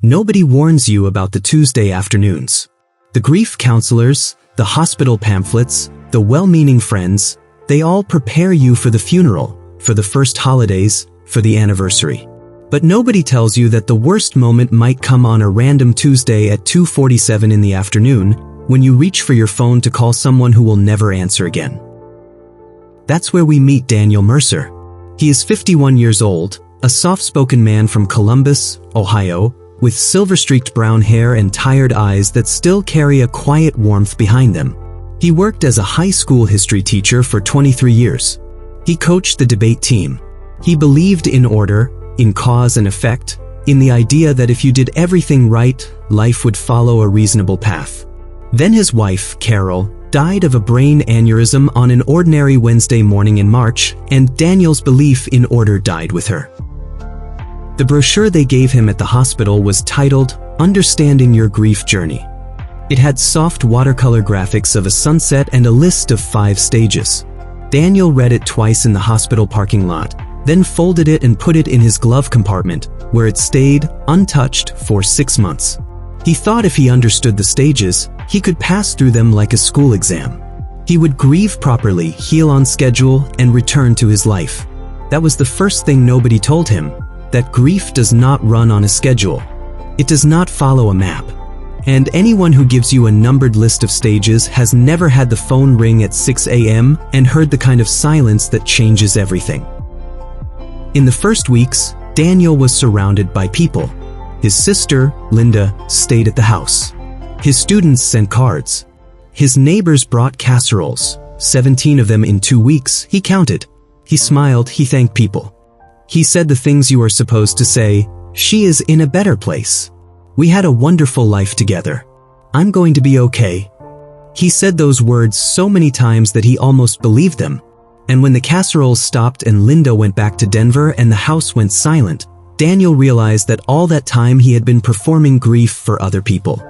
Nobody warns you about the Tuesday afternoons. The grief counselors, the hospital pamphlets, the well-meaning friends, they all prepare you for the funeral, for the first holidays, for the anniversary. But nobody tells you that the worst moment might come on a random Tuesday at 2:47 in the afternoon, when you reach for your phone to call someone who will never answer again. That's where we meet Daniel Mercer. He is 51 years old, a soft-spoken man from Columbus, Ohio, with silver-streaked brown hair and tired eyes that still carry a quiet warmth behind them. He worked as a high school history teacher for 23 years. He coached the debate team. He believed in order, in cause and effect, in the idea that if you did everything right, life would follow a reasonable path. Then his wife, Carol, died of a brain aneurysm on an ordinary Wednesday morning in March, and Daniel's belief in order died with her. The brochure they gave him at the hospital was titled, "Understanding Your Grief Journey." It had soft watercolor graphics of a sunset and a list of 5 stages. Daniel read it twice in the hospital parking lot, then folded it and put it in his glove compartment, where it stayed, untouched, for 6 months. He thought if he understood the stages, he could pass through them like a school exam. He would grieve properly, heal on schedule, and return to his life. That was the first thing nobody told him, that grief does not run on a schedule. It does not follow a map. And anyone who gives you a numbered list of stages has never had the phone ring at 6 a.m. and heard the kind of silence that changes everything. In the first weeks, Daniel was surrounded by people. His sister, Linda, stayed at the house. His students sent cards. His neighbors brought casseroles, 17 of them in 2 weeks, he counted. He smiled, he thanked people. He said the things you are supposed to say. She is in a better place. We had a wonderful life together. I'm going to be okay. He said those words so many times that he almost believed them. And when the casseroles stopped and Linda went back to Denver and the house went silent, Daniel realized that all that time he had been performing grief for other people.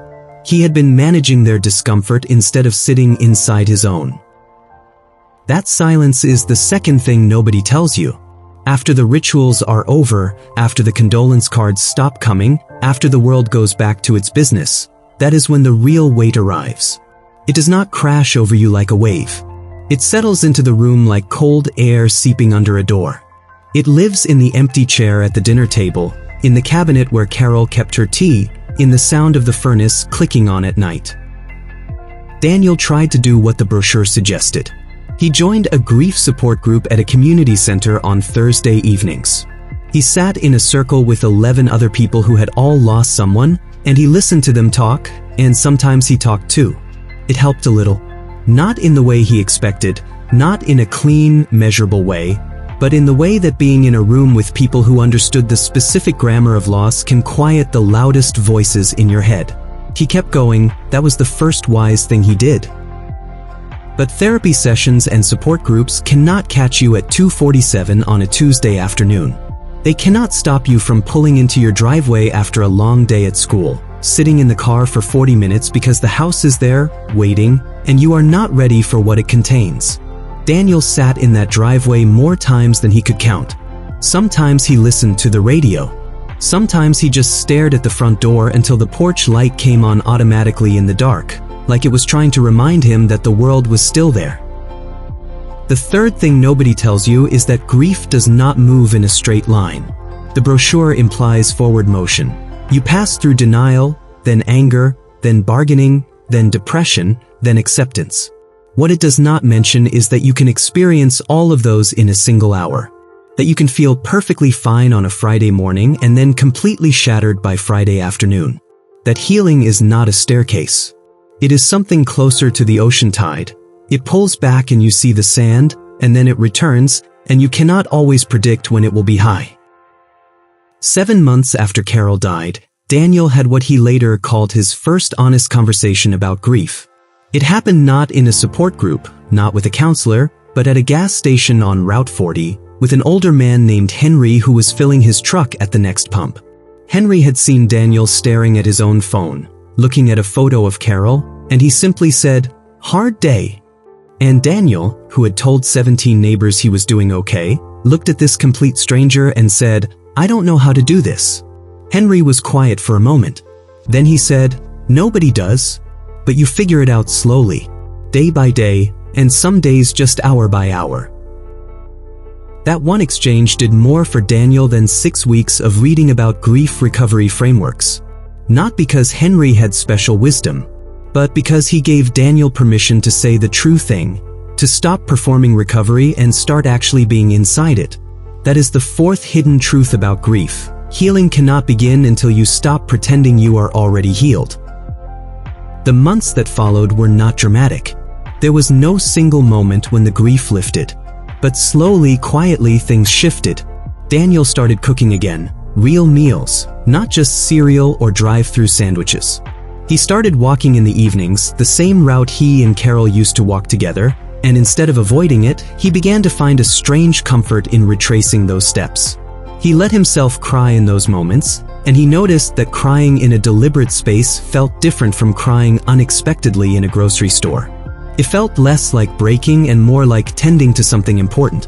He had been managing their discomfort instead of sitting inside his own. That silence is the second thing nobody tells you. After the rituals are over, after the condolence cards stop coming, after the world goes back to its business, that is when the real weight arrives. It does not crash over you like a wave. It settles into the room like cold air seeping under a door. It lives in the empty chair at the dinner table, in the cabinet where Carol kept her tea, in the sound of the furnace clicking on at night. Daniel tried to do what the brochure suggested. He joined a grief support group at a community center on Thursday evenings. He sat in a circle with 11 other people who had all lost someone, and he listened to them talk, and sometimes he talked too. It helped a little. Not in the way he expected, not in a clean, measurable way, but in the way that being in a room with people who understood the specific grammar of loss can quiet the loudest voices in your head. He kept going. That was the first wise thing he did. But therapy sessions and support groups cannot catch you at 2:47 on a Tuesday afternoon. They cannot stop you from pulling into your driveway after a long day at school, sitting in the car for 40 minutes because the house is there, waiting, and you are not ready for what it contains. Daniel sat in that driveway more times than he could count. Sometimes he listened to the radio. Sometimes he just stared at the front door until the porch light came on automatically in the dark, like it was trying to remind him that the world was still there. The third thing nobody tells you is that grief does not move in a straight line. The brochure implies forward motion. You pass through denial, then anger, then bargaining, then depression, then acceptance. What it does not mention is that you can experience all of those in a single hour. That you can feel perfectly fine on a Friday morning and then completely shattered by Friday afternoon. That healing is not a staircase. It is something closer to the ocean tide. It pulls back and you see the sand, and then it returns, and you cannot always predict when it will be high. 7 months after Carol died, Daniel had what he later called his first honest conversation about grief. It happened not in a support group, not with a counselor, but at a gas station on Route 40, with an older man named Henry who was filling his truck at the next pump. Henry had seen Daniel staring at his own phone, looking at a photo of Carol, and he simply said, "Hard day." And Daniel, who had told 17 neighbors he was doing okay, looked at this complete stranger and said, "I don't know how to do this." Henry was quiet for a moment. Then he said, "Nobody does. But you figure it out slowly, day by day, and some days just hour by hour." That one exchange did more for Daniel than 6 weeks of reading about grief recovery frameworks. Not because Henry had special wisdom, but because he gave Daniel permission to say the true thing, to stop performing recovery and start actually being inside it. That is the fourth hidden truth about grief. Healing cannot begin until you stop pretending you are already healed. The months that followed were not dramatic. There was no single moment when the grief lifted. But slowly, quietly, things shifted. Daniel started cooking again, real meals, not just cereal or drive-through sandwiches. He started walking in the evenings, the same route he and Carol used to walk together, and instead of avoiding it, he began to find a strange comfort in retracing those steps. He let himself cry in those moments, and he noticed that crying in a deliberate space felt different from crying unexpectedly in a grocery store. It felt less like breaking and more like tending to something important.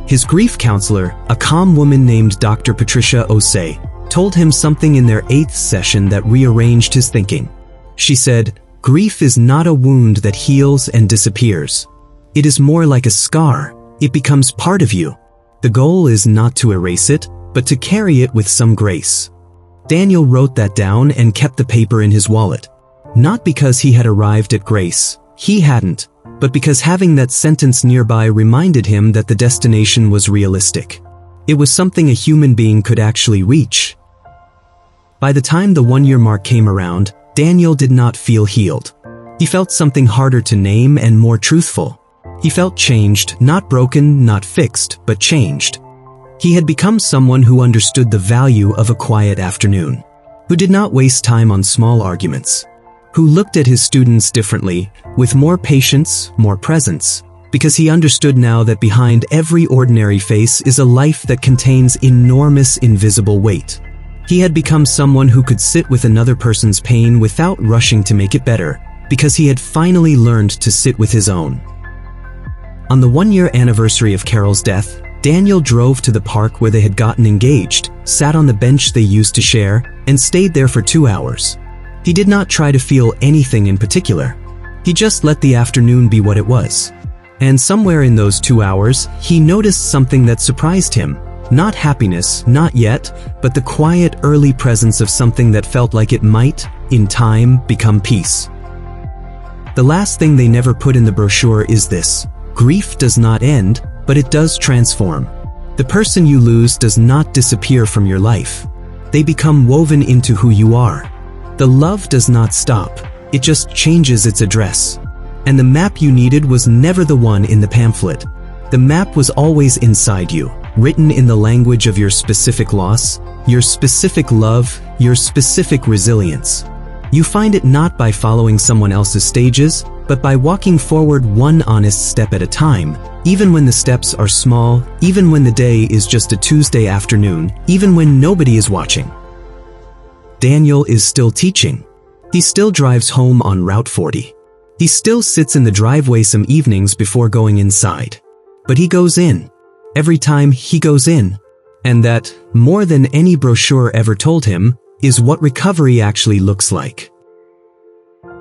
His grief counselor, a calm woman named Dr. Patricia Osei, told him something in their 8th session that rearranged his thinking. She said, "Grief is not a wound that heals and disappears. It is more like a scar. It becomes part of you. The goal is not to erase it, but to carry it with some grace." Daniel wrote that down and kept the paper in his wallet. Not because he had arrived at grace, he hadn't, but because having that sentence nearby reminded him that the destination was realistic. It was something a human being could actually reach. By the time the 1-year mark came around, Daniel did not feel healed. He felt something harder to name and more truthful. He felt changed, not broken, not fixed, but changed. He had become someone who understood the value of a quiet afternoon, who did not waste time on small arguments, who looked at his students differently, with more patience, more presence, because he understood now that behind every ordinary face is a life that contains enormous invisible weight. He had become someone who could sit with another person's pain without rushing to make it better, because he had finally learned to sit with his own. On the 1-year anniversary of Carol's death, Daniel drove to the park where they had gotten engaged, sat on the bench they used to share, and stayed there for 2 hours. He did not try to feel anything in particular. He just let the afternoon be what it was. And somewhere in those 2 hours, he noticed something that surprised him. Not happiness, not yet, but the quiet, early presence of something that felt like it might, in time, become peace. The last thing they never put in the brochure is this: grief does not end, but it does transform. The person you lose does not disappear from your life. They become woven into who you are. The love does not stop, it just changes its address. And the map you needed was never the one in the pamphlet. The map was always inside you, written in the language of your specific loss, your specific love, your specific resilience. You find it not by following someone else's stages, but by walking forward one honest step at a time, even when the steps are small, even when the day is just a Tuesday afternoon, even when nobody is watching. Daniel is still teaching. He still drives home on Route 40. He still sits in the driveway some evenings before going inside. But he goes in. Every time he goes in. And that, more than any brochure ever told him, is what recovery actually looks like.